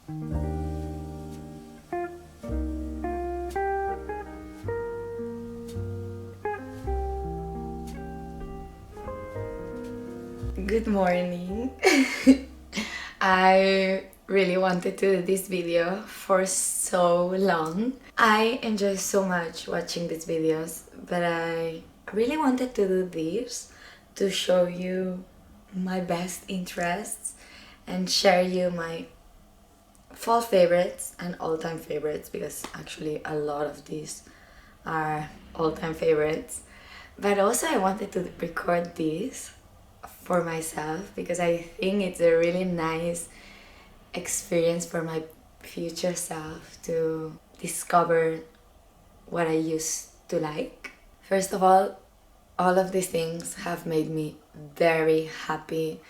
Good morning. I really wanted to do this video for so long. I enjoy so much watching these videos, but I really wanted to do this to show you my best interests and share you my fall favorites and all-time favorites, because actually a lot of these are all-time favorites. But also I wanted to record this for myself because I think it's a really nice experience for my future self to discover what I used to like. First of all of these things have made me very happy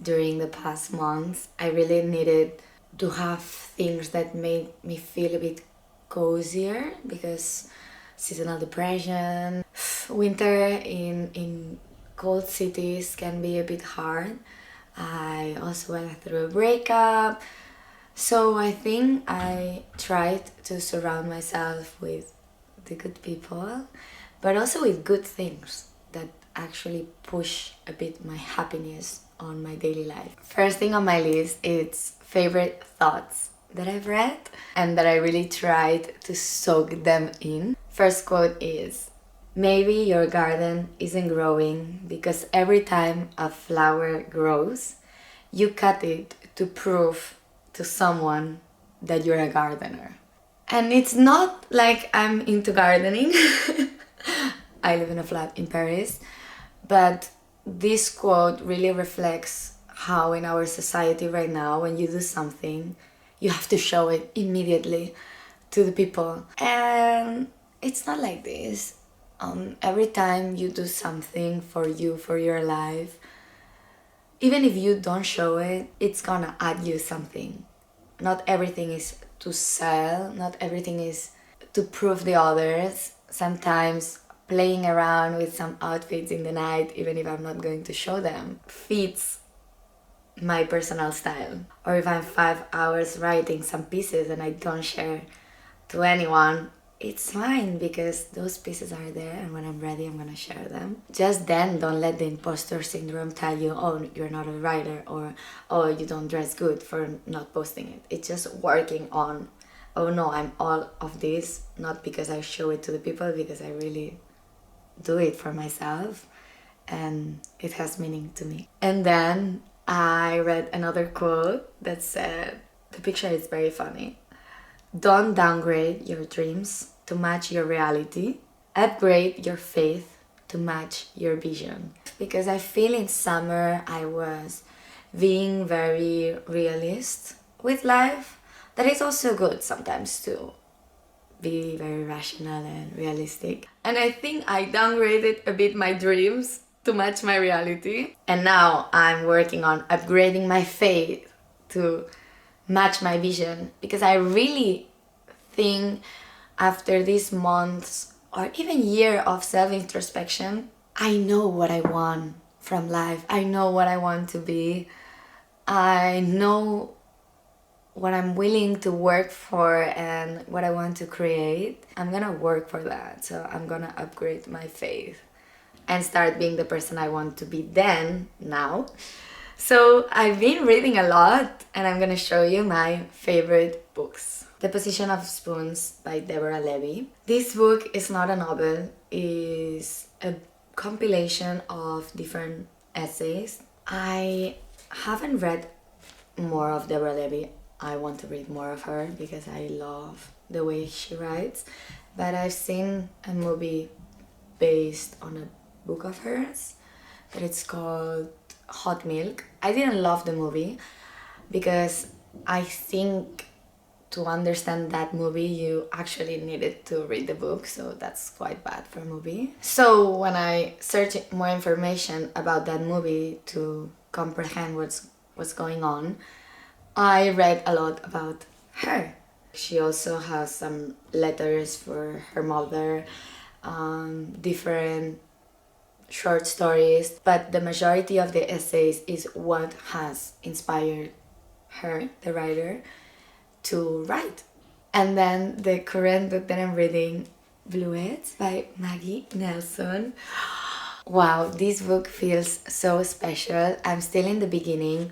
during the past months. I really needed to have things that made me feel a bit cozier, because seasonal depression, winter in cold cities can be a bit hard. I also went through a breakup, so I think I tried to surround myself with the good people, but also with good things that actually push a bit my happiness on my daily life. First thing on my list is favorite thoughts that I've read and that I really tried to soak them in. First quote is, "Maybe your garden isn't growing because every time a flower grows, you cut it to prove to someone that you're a gardener." And it's not like I'm into gardening. I live in a flat in Paris, but this quote really reflects how in our society right now, when you do something, you have to show it immediately to the people. And it's not like this. Every time you do something for you, for your life, even if you don't show it, it's gonna add you something. Not everything is to sell, not everything is to prove the others. Sometimes playing around with some outfits in the night, even if I'm not going to show them, fits my personal style. Or if I'm 5 hours writing some pieces and I don't share to anyone, it's fine, because those pieces are there, and when I'm ready, I'm gonna share them. Just then, don't let the imposter syndrome tell you, oh, you're not a writer, or oh, you don't dress good for not posting it. It's just working on, oh no, I'm all of this, not because I show it to the people, because I really do it for myself and it has meaning to me. And then I read another quote that said, the picture is very funny: "Don't downgrade your dreams to match your reality. Upgrade your faith to match your vision." Because I feel in summer I was being very realist with life. That is also good sometimes to be very rational and realistic. And I think I downgraded a bit my dreams to match my reality. And now I'm working on upgrading my faith to match my vision, because I really think after these months or even year of self-introspection, I know what I want from life. I know what I want to be. I know what I'm willing to work for and what I want to create. I'm gonna work for that. So I'm gonna upgrade my faith and start being the person I want to be now. So I've been reading a lot, and I'm gonna show you my favorite books. The Position of Spoons by Deborah Levy. This book is not a novel, it's a compilation of different essays. I haven't read more of Deborah Levy. I want to read more of her because I love the way she writes. But I've seen a movie based on a book of hers that it's called Hot Milk. I didn't love the movie because I think to understand that movie you actually needed to read the book, so that's quite bad for a movie. So when I searched more information about that movie to comprehend what's going on, I read a lot about her. She also has some letters for her mother, different short stories, but the majority of the essays is what has inspired her, the writer. to write. And then the current book that I'm reading, Bluets by Maggie Nelson. Wow, this book feels so special. I'm still in the beginning,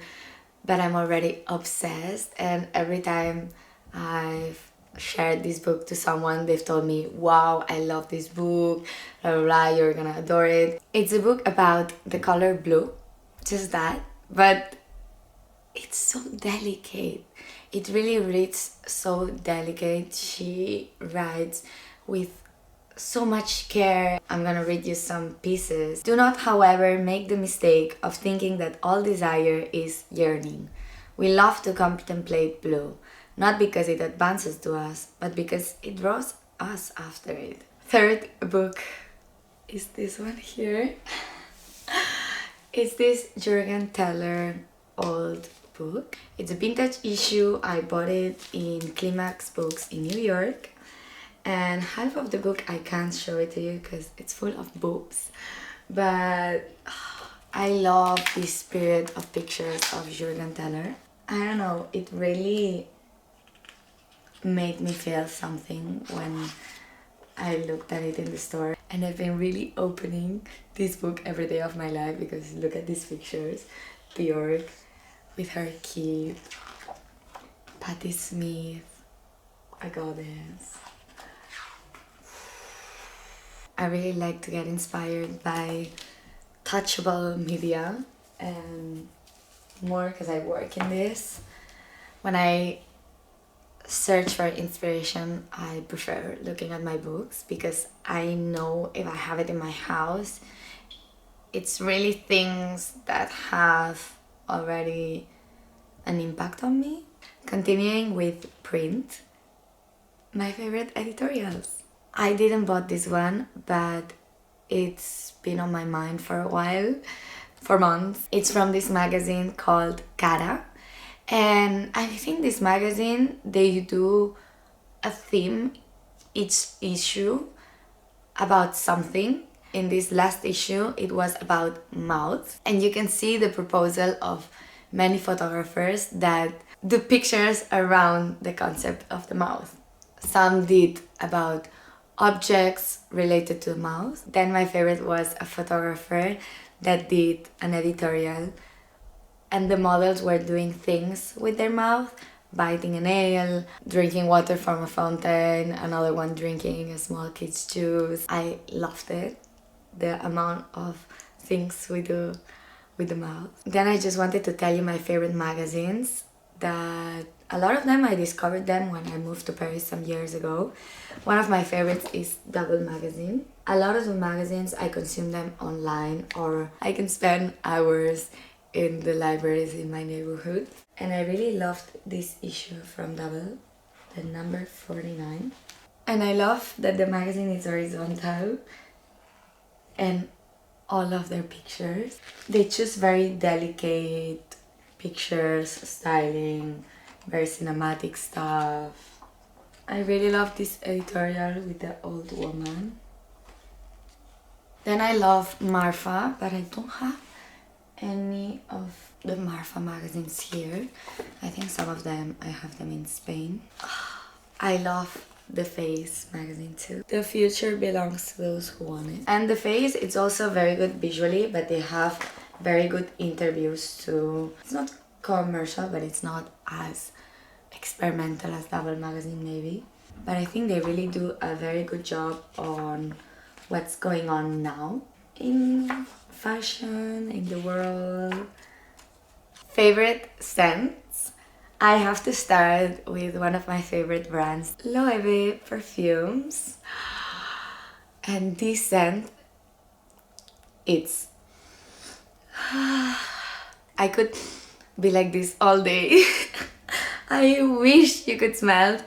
but I'm already obsessed, and every time I've shared this book to someone, they've told me, wow, I love this book, blah, blah, blah, you're gonna adore it. It's a book about the color blue, just that, but it's so delicate. It really reads so delicate. She writes with so much care. I'm gonna read you some pieces. Do not, however, make the mistake of thinking that all desire is yearning. We love to contemplate blue, not because it advances to us, but because it draws us after it. Third book is this one here. It's this Jürgen Teller old book. It's a vintage issue. I bought it in Climax Books in New York. And half of the book I can't show it to you because it's full of boobs, but I love this spirit of pictures of Jürgen Teller. I don't know, it really made me feel something when I looked at it in the store, and I've been really opening this book every day of my life because look at these pictures. Bjork with her kid, Patti Smith, a goddess. I really like to get inspired by touchable media, and more because I work in this. When I search for inspiration, I prefer looking at my books because I know if I have it in my house, it's really things that have already an impact on me. Continuing with print, my favorite editorials. I didn't bought this one, but it's been on my mind for a while, for months. It's from this magazine called Cara, and I think this magazine, they do a theme each issue about something. In this last issue, it was about mouths, and you can see the proposal of many photographers that do pictures around the concept of the mouth. Some did about objects related to the mouth. Then my favorite was a photographer that did an editorial, and the models were doing things with their mouth, biting a nail, drinking water from a fountain, another one drinking a small kid's juice. I loved it, the amount of things we do with the mouth. Then I just wanted to tell you my favorite magazines, that a lot of them I discovered them when I moved to Paris some years ago. One of my favorites is Double magazine. A lot of the magazines I consume them online, or I can spend hours in the libraries in my neighborhood. And I really loved this issue from Double, the number 49. And I love that the magazine is horizontal and all of their pictures, they choose very delicate pictures, styling, very cinematic stuff. I really love this editorial with the old woman. Then I love Marfa, but I don't have any of the Marfa magazines here. I think some of them, I have them in Spain. I love The Face magazine too. The future belongs to those who want it. And The Face, it's also very good visually, but they have very good interviews too. It's not commercial, but it's not as experimental as Double magazine maybe. But I think they really do a very good job on what's going on now in fashion, in the world. Favorite scents? I have to start with one of my favorite brands, Looooooved perfumes. And this scent, it's... I could be like this all day. I wish you could smell.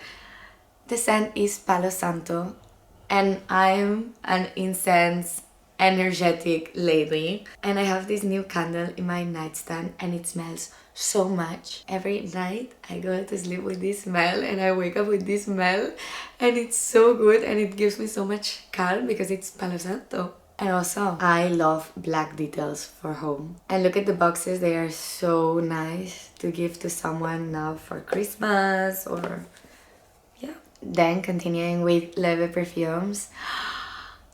The scent is Palo Santo, and I'm an incense energetic lady, and I have this new candle in my nightstand, and it smells so much. Every night I go to sleep with this smell and I wake up with this smell, and it's so good, and it gives me so much calm because it's Palo Santo. And also I love black details for home. And look at the boxes, they are so nice. to give to someone now for Christmas or yeah. Then continuing with Leve perfumes.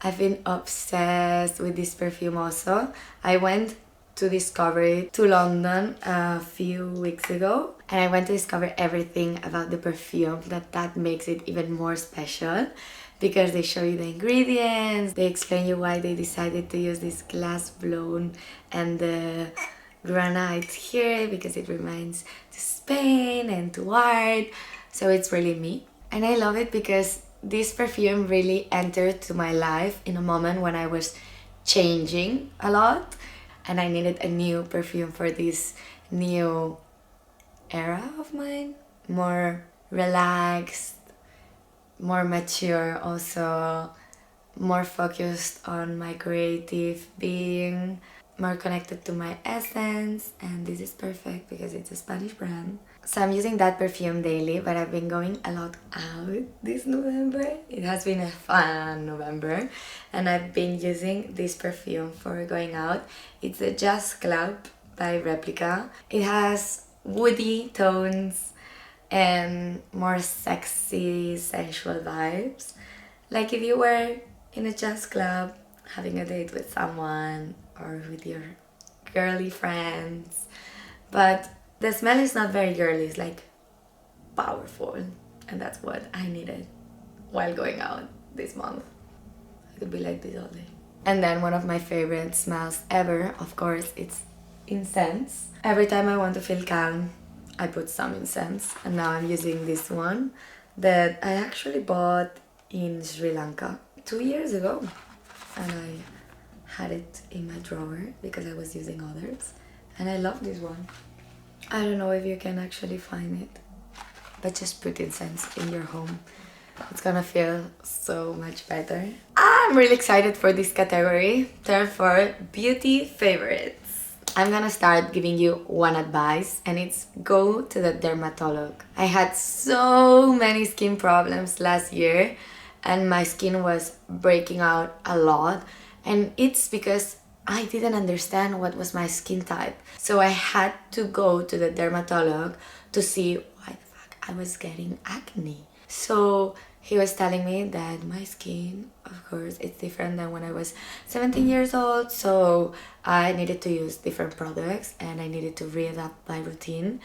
I've been obsessed with this perfume also. I went to discover it to London a few weeks ago, and I went to discover everything about the perfume that makes it even more special, because they show you the ingredients, they explain you why they decided to use this glass blown and the granite here because it reminds to Spain and to art. So it's really me, and I love it because this perfume really entered to my life in a moment when I was changing a lot and I needed a new perfume for this new era of mine. More relaxed, more mature, also more focused on my creative being, more connected to my essence, and this is perfect because it's a Spanish brand. So I'm using that perfume daily, but I've been going a lot out this November. It has been a fun November, and I've been using this perfume for going out. It's a Jazz Club by Replica. It has woody tones and more sexy, sensual vibes. Like if you were in a jazz club having a date with someone or with your girly friends, but the smell is not very girly, it's like powerful, and that's what I needed while going out this month. I could be like this all day. And then one of my favorite smells ever, of course, it's incense. Every time I want to feel calm, I put some incense, and now I'm using this one that I actually bought in Sri Lanka 2 years ago, and I had it in my drawer because I was using others, and I love this one. I don't know if you can actually find it, but just put incense in your home. It's gonna feel so much better. I'm really excited for this category. Therefore, beauty favorites. I'm gonna start giving you one advice, and it's go to the dermatologist. I had so many skin problems last year, and my skin was breaking out a lot, and it's because I didn't understand what was my skin type. So I had to go to the dermatologist to see why the fuck I was getting acne. So he was telling me that my skin, of course, it's different than when I was 17 years old, so I needed to use different products and I needed to readapt my routine.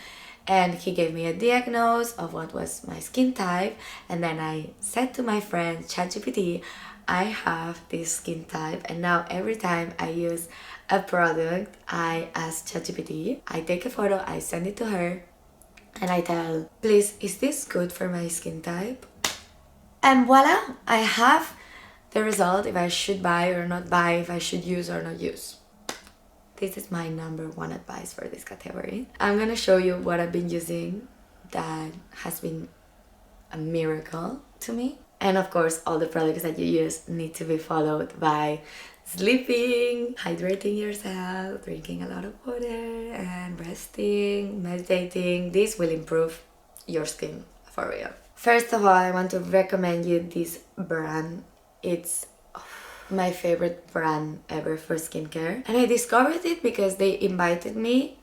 And he gave me a diagnosis of what was my skin type, and then I said to my friend ChatGPT, I have this skin type, and now every time I use a product, I ask ChatGPT, I take a photo, I send it to her, and I tell, please, is this good for my skin type? And voila, I have the result if I should buy or not buy, if I should use or not use. This is my number one advice for this category. I'm gonna show you what I've been using that has been a miracle to me. And of course, all the products that you use need to be followed by sleeping, hydrating yourself, drinking a lot of water, and resting, meditating. This will improve your skin for real. First of all, I want to recommend you this brand. It's my favorite brand ever for skincare. And I discovered it because they invited me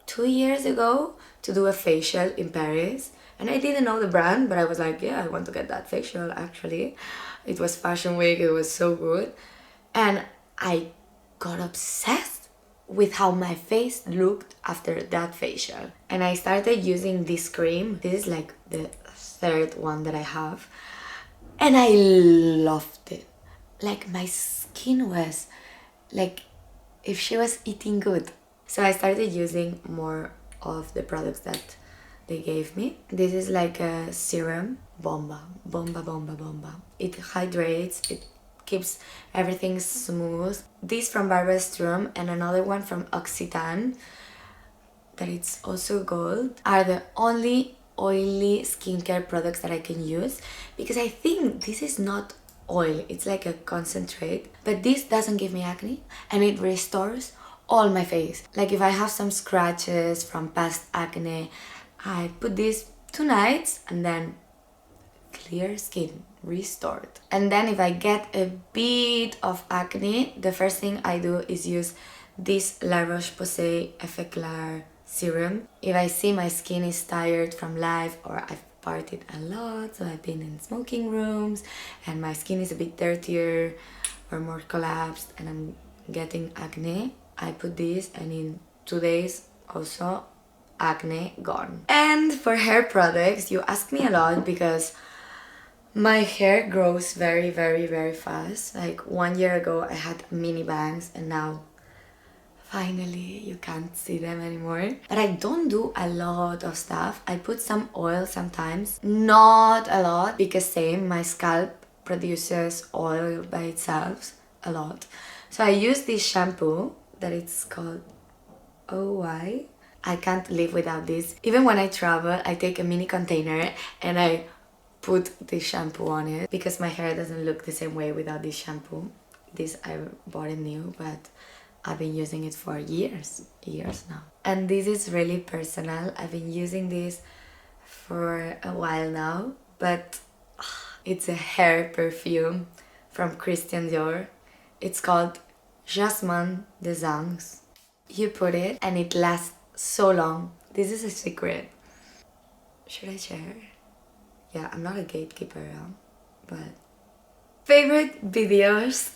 2 years ago to do a facial in Paris. And I didn't know the brand, but I was like, yeah, I want to get that facial actually. It was Fashion Week, it was so good. And I got obsessed with how my face looked after that facial. And I started using this cream. This is like the third one that I have. And I loved it. Like my skin was like if she was eating good. So I started using more of the products that they gave me. This is like a serum, bomba. It hydrates, it keeps everything smooth. This from Barbara Sturm and another one from Occitan, that it's also gold, are the only oily skincare products that I can use, because I think this is not oil, it's like a concentrate, but this doesn't give me acne and it restores all my face. Like if I have some scratches from past acne, I put this 2 nights and then clear skin, restored. And then if I get a bit of acne, the first thing I do is use this La Roche-Posay Effet Clair serum. If I see my skin is tired from life, or I've partied a lot, so I've been in smoking rooms and my skin is a bit dirtier or more collapsed and I'm getting acne, I put this and in 2 days also acne gone. And for hair products, you ask me a lot because my hair grows very fast. Like 1 year ago I had mini bangs and now finally you can't see them anymore. But I don't do a lot of stuff. I put some oil sometimes, not a lot, because same, my scalp produces oil by itself a lot. So I use this shampoo that it's called OY. I can't live without this. Even when I travel, I take a mini container and I put this shampoo on it because my hair doesn't look the same way without this shampoo. This I bought it new, but I've been using it for years now. And this is really personal. I've been using this for a while now, but it's a hair perfume from Christian Dior. It's called Jasmine des Anges. You put it and it lasts so long. This is a secret. Should I share? Yeah, I'm not a gatekeeper, but... Favorite videos?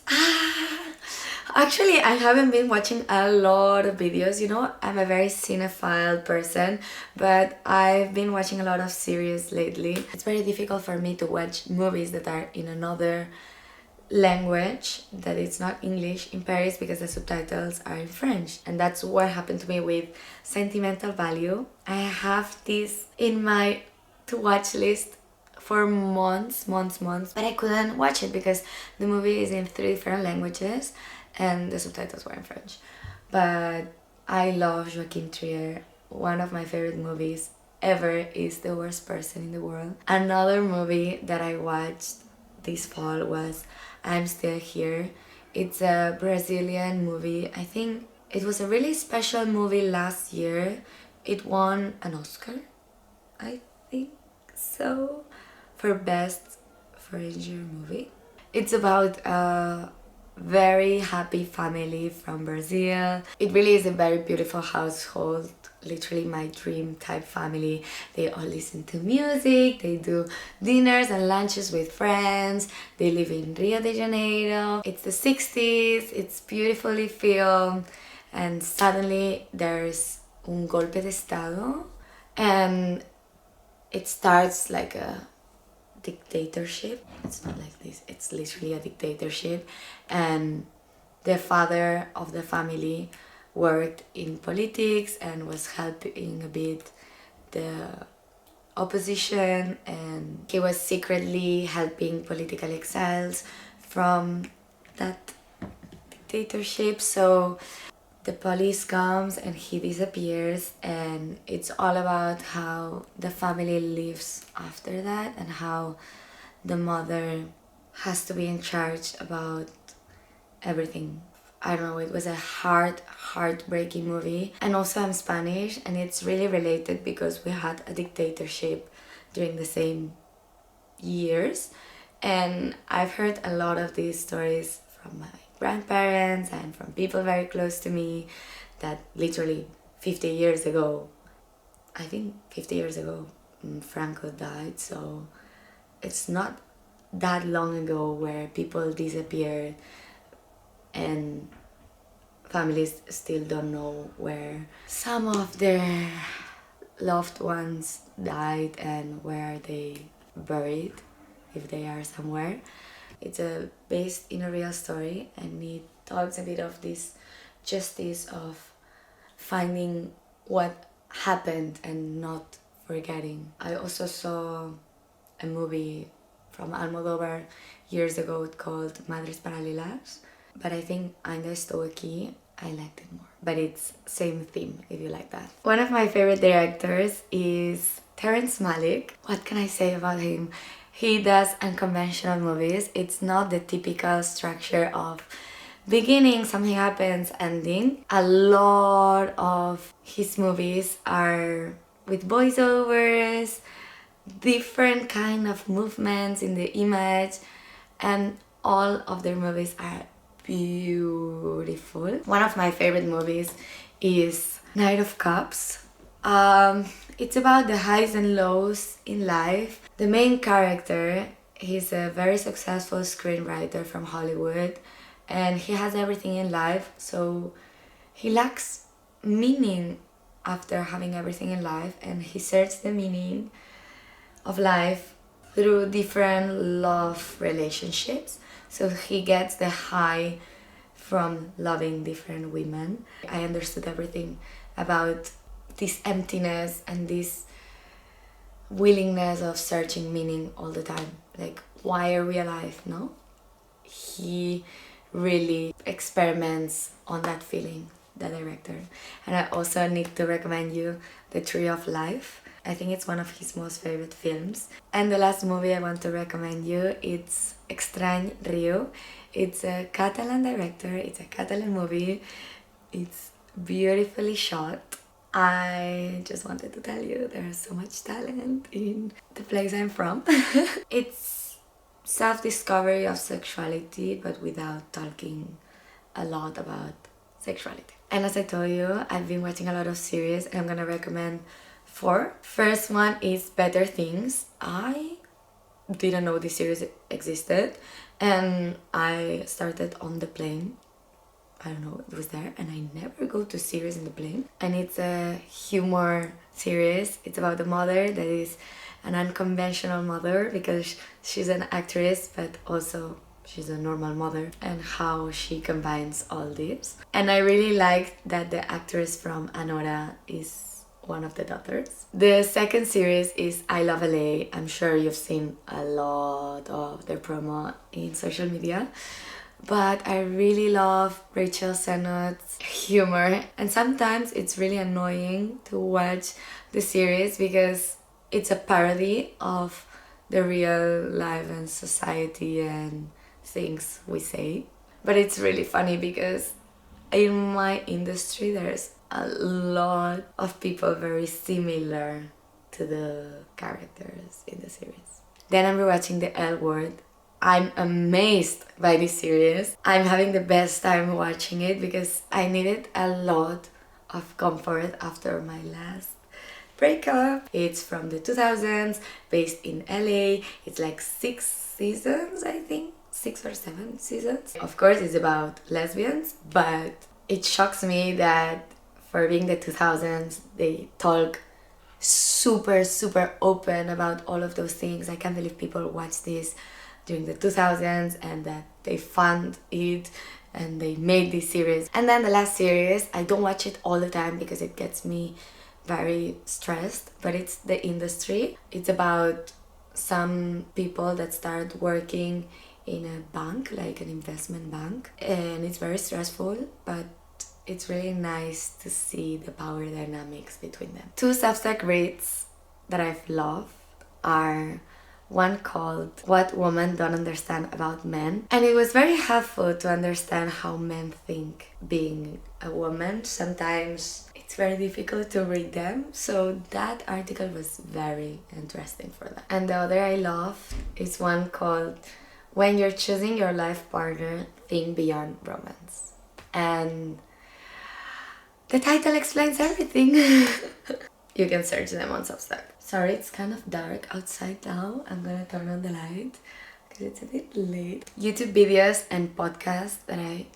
Actually, I haven't been watching a lot of videos, you know, I'm a very cinephile person, but I've been watching a lot of series lately. It's very difficult for me to watch movies that are in another language, that it's not English, in Paris, because the subtitles are in French. And that's what happened to me with Sentimental Value. I have this in my to-watch list for months, but I couldn't watch it because the movie is in 3 different languages and the subtitles were in French. But I love Joachim Trier. One of my favorite movies ever is The Worst Person in the World. Another movie that I watched this fall was I'm Still Here. It's a Brazilian movie. I think it was a really special movie last year. It won an Oscar, I think so, for Best Foreign Movie. It's about a very happy family from Brazil. It really is a very beautiful household, literally my dream type family. They all listen to music, they do dinners and lunches with friends, they live in Rio de Janeiro. It's the 60s, it's beautifully filmed, and suddenly there's un golpe de estado and it starts like a dictatorship. It's not like this, it's literally a dictatorship, and the father of the family worked in politics and was helping a bit the opposition, and he was secretly helping political exiles from that dictatorship. So the police comes and he disappears, and it's all about how the family lives after that and how the mother has to be in charge about everything. I don't know, it was a heartbreaking movie. And also I'm Spanish and it's really related because we had a dictatorship during the same years, and I've heard a lot of these stories from my grandparents and from people very close to me that literally 50 years ago, I think 50 years ago, Franco died, so it's not that long ago where people disappeared and families still don't know where some of their loved ones died and where they buried, if they are somewhere. It's based in a real story, and it talks a bit of this justice of finding what happened and not forgetting. I also saw a movie from Almodóvar years ago called Madres Paralelas, but I think Ainda Estou Aqui, I liked it more. But it's same theme, if you like that. One of my favorite directors is Terrence Malick. What can I say about him? He does unconventional movies. It's not the typical structure of beginning, something happens, ending. A lot of his movies are with voiceovers, different kind of movements in the image, and all of their movies are beautiful. One of my favorite movies is Knight of Cups. It's about the highs and lows in life. The main character, he's a very successful screenwriter from Hollywood, and he has everything in life, so he lacks meaning after having everything in life, and he searches the meaning of life through different love relationships. So he gets the high from loving different women. I understood everything about this emptiness and this willingness of searching meaning all the time. Like, why are we alive? No? He really experiments on that feeling, the director. And I also need to recommend you The Tree of Life. I think it's one of his most favorite films. And the last movie I want to recommend you, it's Estrany Rio. It's a Catalan director, it's a Catalan movie. It's beautifully shot. I just wanted to tell you there's so much talent in the place I'm from. It's self-discovery of sexuality, but without talking a lot about sexuality. And as I told you, I've been watching a lot of series, and I'm gonna recommend 4. First one is Better Things. I didn't know this series existed, and I started on the plane. I don't know, it was there, and I never go to series in the plane. And it's a humor series. It's about a mother that is an unconventional mother because she's an actress, but also she's a normal mother, and how she combines all this. And I really liked that the actress from Anora is one of the daughters. The second series is I Love LA. I'm sure you've seen a lot of their promo in social media. But I really love Rachel Sennot's humor, and sometimes it's really annoying to watch the series because it's a parody of the real life and society and things we say. But it's really funny because in my industry there's a lot of people very similar to the characters in the series. Then I'm rewatching The L Word. I'm amazed by this series. I'm having the best time watching it because I needed a lot of comfort after my last breakup. It's from the 2000s, based in LA. It's like 6 seasons, I think. 6 or 7 seasons. Of course, it's about lesbians, but it shocks me that for being the 2000s, they talk super open about all of those things. I can't believe people watch this during the 2000s and that they fund it and they made this series. And then the last series, I don't watch it all the time because it gets me very stressed, but it's The Industry. It's about some people that start working in a bank, like an investment bank, and it's very stressful, but it's really nice to see the power dynamics between them. 2 Substack reads that I've loved are one called What Women Don't Understand About Men, and it was very helpful to understand how men think being a woman. Sometimes it's very difficult to read them, so that article was very interesting for that. And the other I love is one called When You're Choosing Your Life Partner, Think Beyond Romance. And the title explains everything. You can search them on Substack. Sorry, it's kind of dark outside now. I'm gonna turn on the light because it's a bit late. YouTube videos and podcasts that I've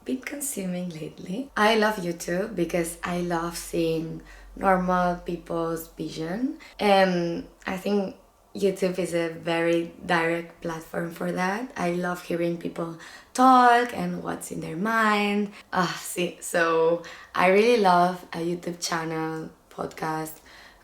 been consuming lately. I love YouTube because I love seeing normal people's vision, and I think YouTube is a very direct platform for that. I love hearing people talk and what's in their mind. So I really love a YouTube channel podcast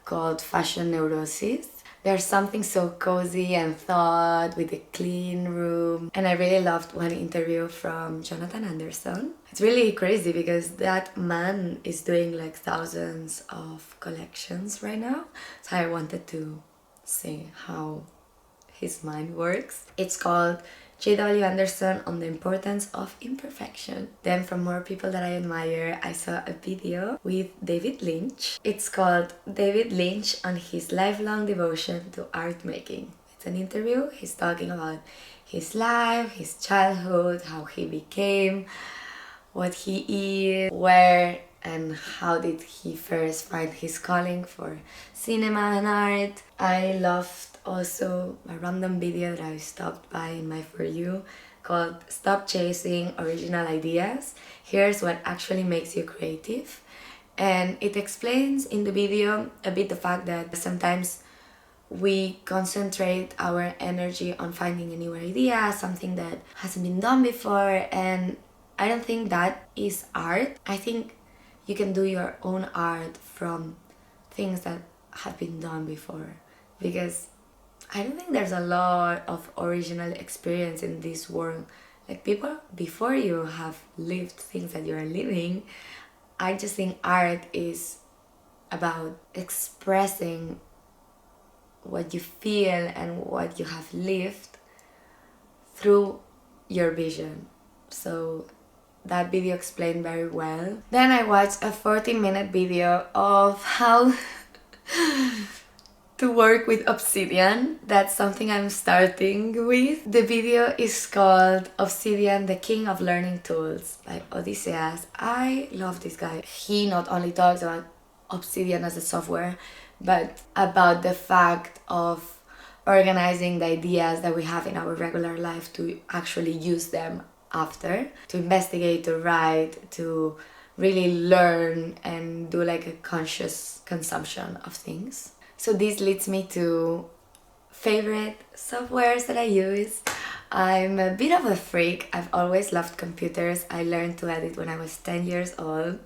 called Fashion Neurosis. There's something so cozy and thought with a clean room, and I really loved one interview from Jonathan Anderson. It's really crazy because that man is doing like thousands of collections right now, so I wanted to see how his mind works. It's called J.W. Anderson on the Importance of Imperfection. Then from more people that I admire, I saw a video with David Lynch. It's called David Lynch on his lifelong devotion to art making. It's an interview. He's talking about his life, his childhood, how he became what he is, where and how did he first find his calling for cinema and art. I loved also a random video that I stopped by in my For You called Stop Chasing Original Ideas. Here's what actually makes you creative. And it explains in the video a bit the fact that sometimes we concentrate our energy on finding a new idea, something that hasn't been done before, and I don't think that is art. I think you can do your own art from things that have been done before, because I don't think there's a lot of original experience in this world. Like, people before you have lived things that you're living. I just think art is about expressing what you feel and what you have lived through your vision. So that video explained very well. Then I watched a 40-minute video of how to work with Obsidian. That's something I'm starting with. The video is called Obsidian, the King of Learning Tools by Odysseus. I love this guy. He not only talks about Obsidian as a software, but about the fact of organizing the ideas that we have in our regular life to actually use them after, to investigate, to write, to really learn and do like a conscious consumption of things. So this leads me to favorite softwares that I use. I'm a bit of a freak. I've always loved computers. I learned to edit when I was 10 years old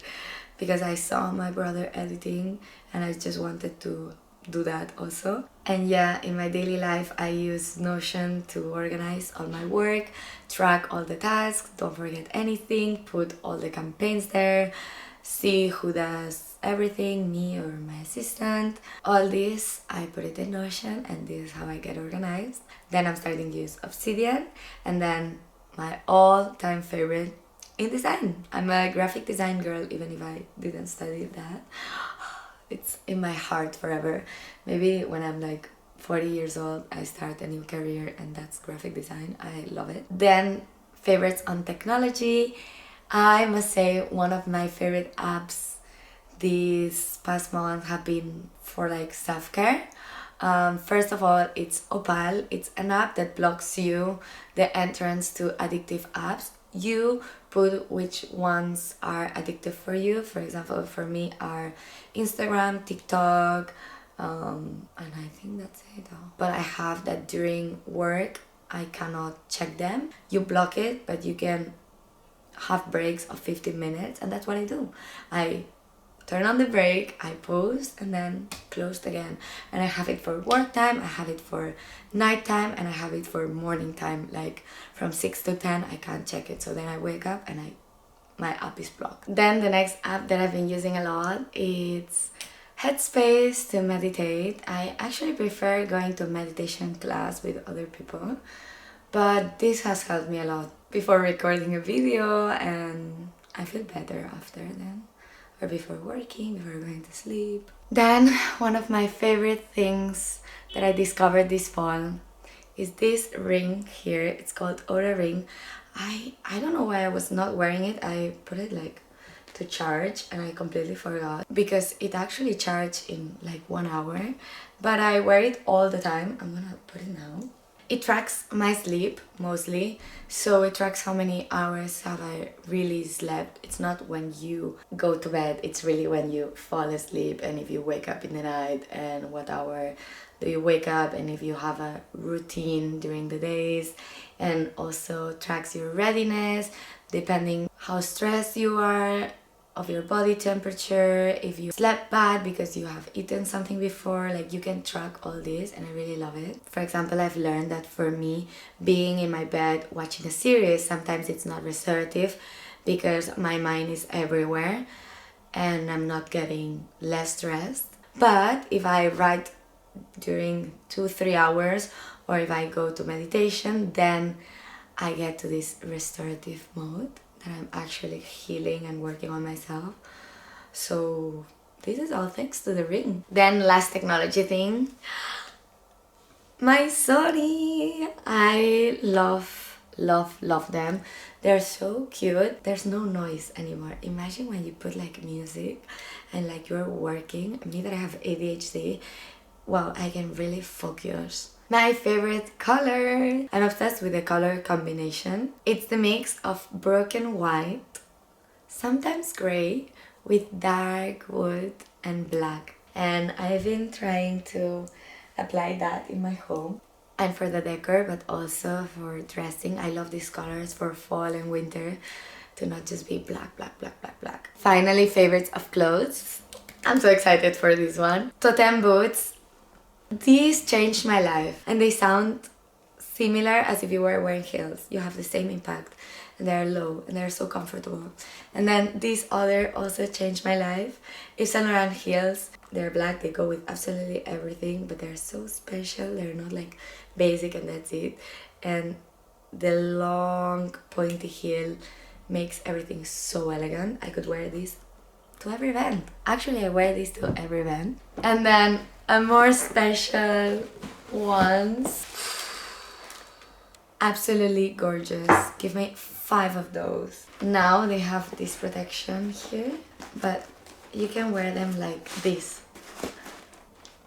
because I saw my brother editing and I just wanted to do that also. And yeah, in my daily life I use Notion to organize all my work, track all the tasks, don't forget anything, put all the campaigns there, see who does everything, me or my assistant. All this I put it in Notion, and this is how I get organized. Then I'm starting to use Obsidian, and then my all-time favorite, InDesign. I'm a graphic design girl, even if I didn't study that. It's in my heart forever. Maybe when I'm like 40 years old I start a new career, and that's graphic design. I love it. Then favorites on technology. I must say one of my favorite apps these past months have been for like self-care. First of all, it's Opal. It's an app that blocks you the entrance to addictive apps. You put which ones are addictive for you. For example, for me are Instagram, TikTok, and I think that's it. But I have that during work I cannot check them. You block it, but you can have breaks of 15 minutes, and that's what I do. I turn on the break, I pause, and then close again. And I have it for work time, I have it for night time, and I have it for morning time. Like from 6 to 10 I can't check it, so then I wake up and my app is blocked. Then the next app that I've been using a lot is Headspace to meditate. I actually prefer going to a meditation class with other people, but this has helped me a lot before recording a video, and I feel better after then, or before working, before going to sleep. Then one of my favorite things that I discovered this fall is this ring here. It's called Aura Ring. I don't know why I was not wearing it. I put it like to charge and I completely forgot, because it actually charged in like 1 hour, but I wear it all the time. I'm gonna put it now. It tracks my sleep mostly, so it tracks how many hours have I really slept. It's not when you go to bed, it's really when you fall asleep, and if you wake up in the night, and what hour do you wake up, and if you have a routine during the days. And also tracks your readiness, depending how stressed you are, of your body temperature, if you slept bad because you have eaten something before. Like, you can track all this, and I really love it. For example, I've learned that for me, being in my bed watching a series, sometimes it's not restorative because my mind is everywhere and I'm not getting less stressed. But if I write during 2-3 hours, or if I go to meditation, then I get to this restorative mode that I'm actually healing and working on myself. So this is all thanks to the ring. Then last technology thing, my Sony. I love them. They're so cute. There's no noise anymore. Imagine when you put like music and like you're working. Me that I have ADHD, wow, I can really focus. My favorite color. I'm obsessed with the color combination. It's the mix of broken white, sometimes gray, with dark wood and black. And I've been trying to apply that in my home and for the decor, but also for dressing. I love these colors for fall and winter to not just be black, black, black, black, black. Finally, favorites of clothes. I'm so excited for this one. Totem boots. These changed my life and they sound similar as if you were wearing heels. You have the same impact and they're low and they're so comfortable. And then these other also changed my life. Yves Saint Laurent heels. They're black, they go with absolutely everything, but they're so special. They're not like basic and that's it. And the long pointy heel makes everything so elegant. I could wear these to every event. Actually, I wear these to every event. And then a more special ones. Absolutely gorgeous. Give me 5 of those. Now they have this protection here, but you can wear them like this.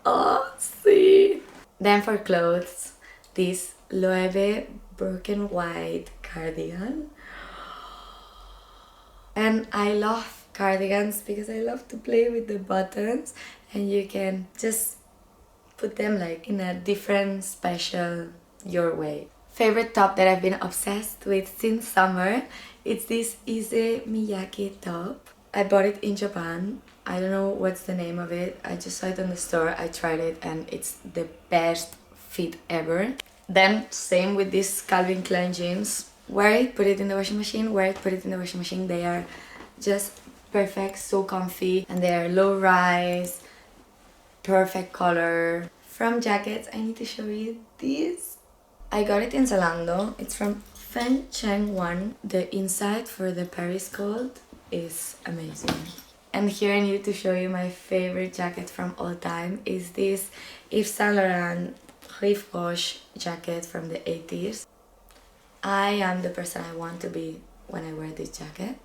Oh, see. Then for clothes, this looooooved broken white cardigan. And I love cardigans because I love to play with the buttons and you can just put them like in a different special your way. Favorite top that I've been obsessed with since summer, it's this Ise Miyake top. I bought it in Japan. I don't know what's the name of it. I just saw it on the store. I tried it and it's the best fit ever. Then same with these Calvin Klein jeans. Wear it, put it in the washing machine, wear it, put it in the washing machine. They are just perfect, so comfy, and they are low rise, perfect color. From jackets, I need to show you this. I got it in Zalando. It's from Fen Cheng Wan. The inside for the Paris coat is amazing. And here I need to show you my favorite jacket from all time. Is this Yves Saint Laurent Rive Gauche jacket from the 80s. I am the person I want to be when I wear this jacket.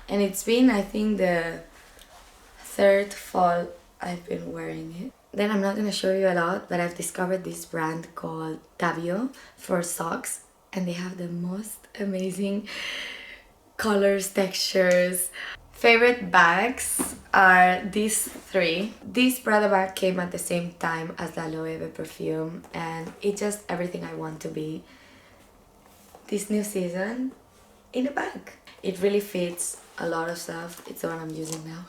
And it's been, I think, the 3rd fall I've been wearing it. Then I'm not gonna show you a lot, but I've discovered this brand called Tabio for socks. And they have the most amazing colors, textures. Favorite bags are these 3. This Prada bag came at the same time as the looooooved perfume and it's just everything I want to be this new season in a bag. It really fits a lot of stuff. It's the one I'm using now.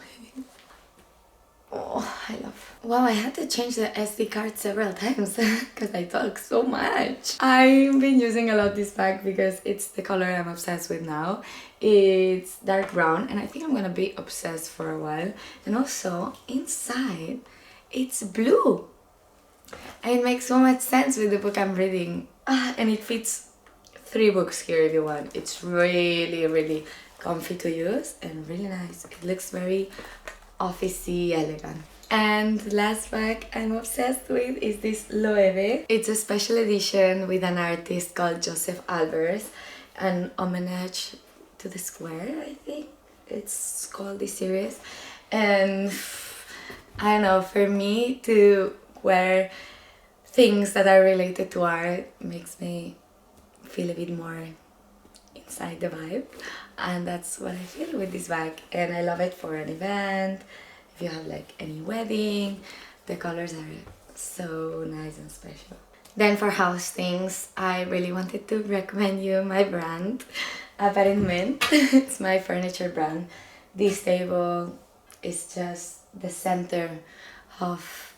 Oh, I love. Wow, I had to change the SD card several times because I talk so much. I've been using a lot this bag because it's the color I'm obsessed with now. It's dark brown and I think I'm gonna be obsessed for a while. And also inside it's blue. And it makes so much sense with the book I'm reading. And it fits 3 books here if you want. It's really, really comfy to use and really nice. It looks very officey, elegant. And last bag I'm obsessed with is this looooooved. It's a special edition with an artist called Joseph Albers, an homage to the square, I think it's called this series. And I don't know, for me to wear things that are related to art makes me feel a bit more inside the vibe, and that's what I feel with this bag. And I love it for an event, if you have like any wedding. The colors are so nice and special. Then for house things, I really wanted to recommend you my brand, Apartment. It's my furniture brand. This table is just the center of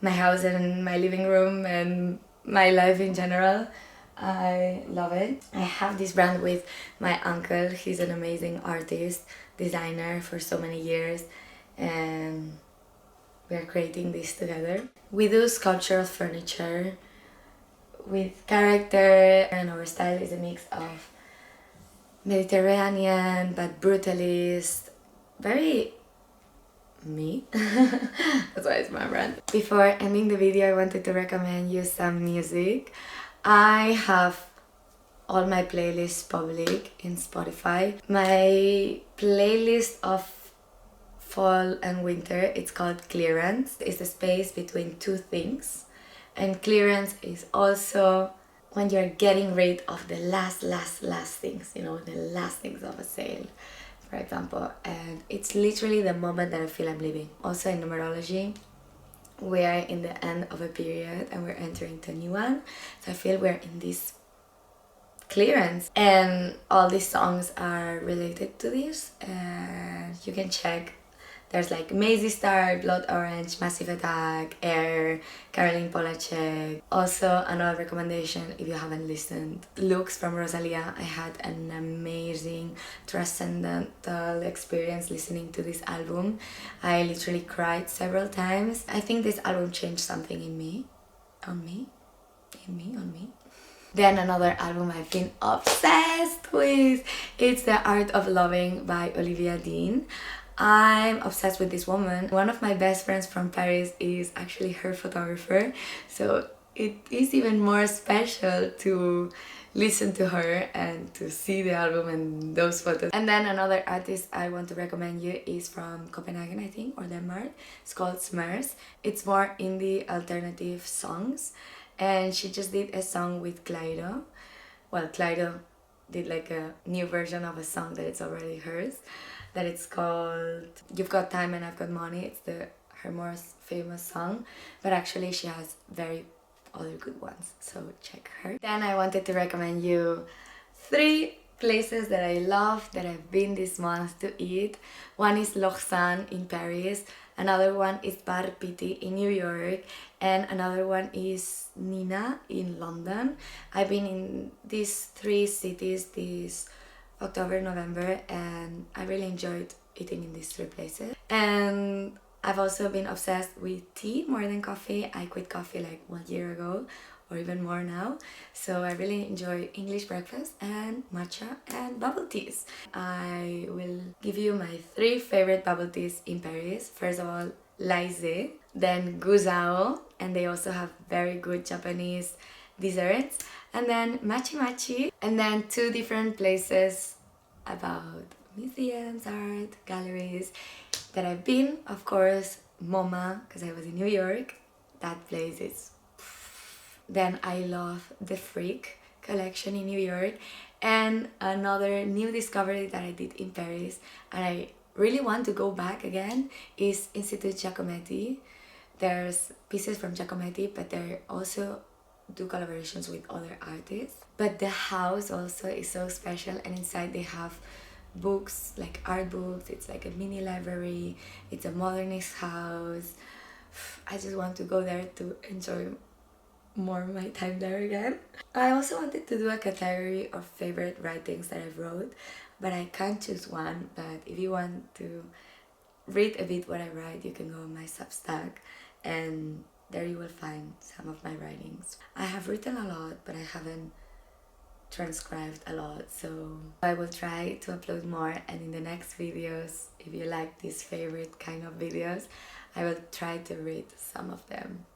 my house and my living room and my life in general. I love it. I have this brand with my uncle. He's an amazing artist, designer for so many years, and we are creating this together. We do sculptural furniture with character, and our style is a mix of Mediterranean but brutalist, very me. That's why it's my brand. Before ending the video, I wanted to recommend you some music. I have all my playlists public in Spotify. My playlist of fall and winter, it's called clearance. It's the space between two things. And clearance is also when you're getting rid of the last things, you know, the last things of a sale, for example. And it's literally the moment that I feel I'm leaving. Also in numerology, we are in the end of a period and we're entering to a new one. So I feel we're in this clearance, and all these songs are related to this, and you can check. There's like Maisie Star, Blood Orange, Massive Attack, Air, Caroline Polachek. Also another recommendation if you haven't listened, Looks from Rosalia. I had an amazing transcendental experience listening to this album. I literally cried several times. I think this album changed something in me. On me. Then another album I've been obsessed with, it's The Art of Loving by Olivia Dean. I'm obsessed with this woman. One of my best friends from Paris is actually her photographer, so it is even more special to listen to her and to see the album and those photos. And then another artist I want to recommend you is from Copenhagen, I think, or Denmark. It's called Smers. It's more indie alternative songs, and she just did a song with Clairo. Well, Clairo did like a new version of a song that it's already hers, that it's called You've Got Time and I've Got Money. It's her most famous song, but actually she has very other good ones, so check her. Then I wanted to recommend you 3 places that I love that I've been this month to eat. One is L'Occitane in Paris, another one is Bar Pitti in New York, and another one is Nina in London. I've been in these 3 cities this October, November, and I really enjoyed eating in these 3 places. And I've also been obsessed with tea more than coffee. I quit coffee like 1 year ago, or even more now. So I really enjoy English breakfast and matcha and bubble teas. I will give you my 3 favorite bubble teas in Paris. First of all, Laizé, then Guzao, and they also have very good Japanese desserts, and then Machi Machi, and then 2 different places about museums, art, galleries that I've been. Of course, MoMA, because I was in New York. That place is... Then I love the Freak collection in New York, and another new discovery that I did in Paris, and I really want to go back again, is Institute Giacometti. There's pieces from Giacometti, but they also do collaborations with other artists. But the house also is so special, and inside they have books, like art books. It's like a mini library. It's a modernist house. I just want to go there to enjoy more of my time there again. I also wanted to do a category of favorite writings that I've wrote, but I can't choose one. But if you want to read a bit what I write, you can go on my Substack, and there you will find some of my writings. I have written a lot, but I haven't transcribed a lot, so I will try to upload more, and in the next videos, if you like these favorite kind of videos, I will try to read some of them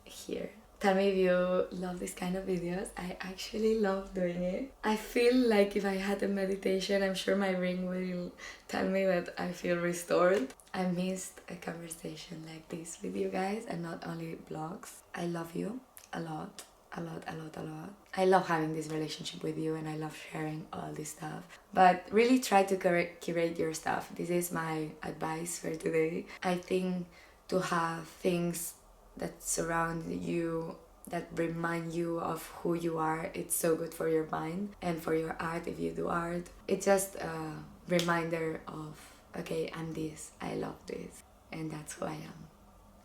here. Tell me if you love this kind of videos. I actually love doing it. I feel like if I had a meditation, I'm sure my ring will tell me that I feel restored. I missed a conversation like this with you guys, and not only vlogs. I love you a lot. I love having this relationship with you, and I love sharing all this stuff. But really try to curate your stuff. This is my advice for today. I think to have things that surround you, that remind you of who you are, it's so good for your mind and for your art if you do art. It's just a reminder of, okay, I'm this, I love this, and that's who I am,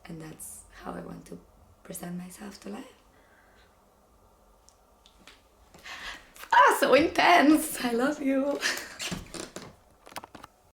and that's how I want to present myself to life. So intense! I love you!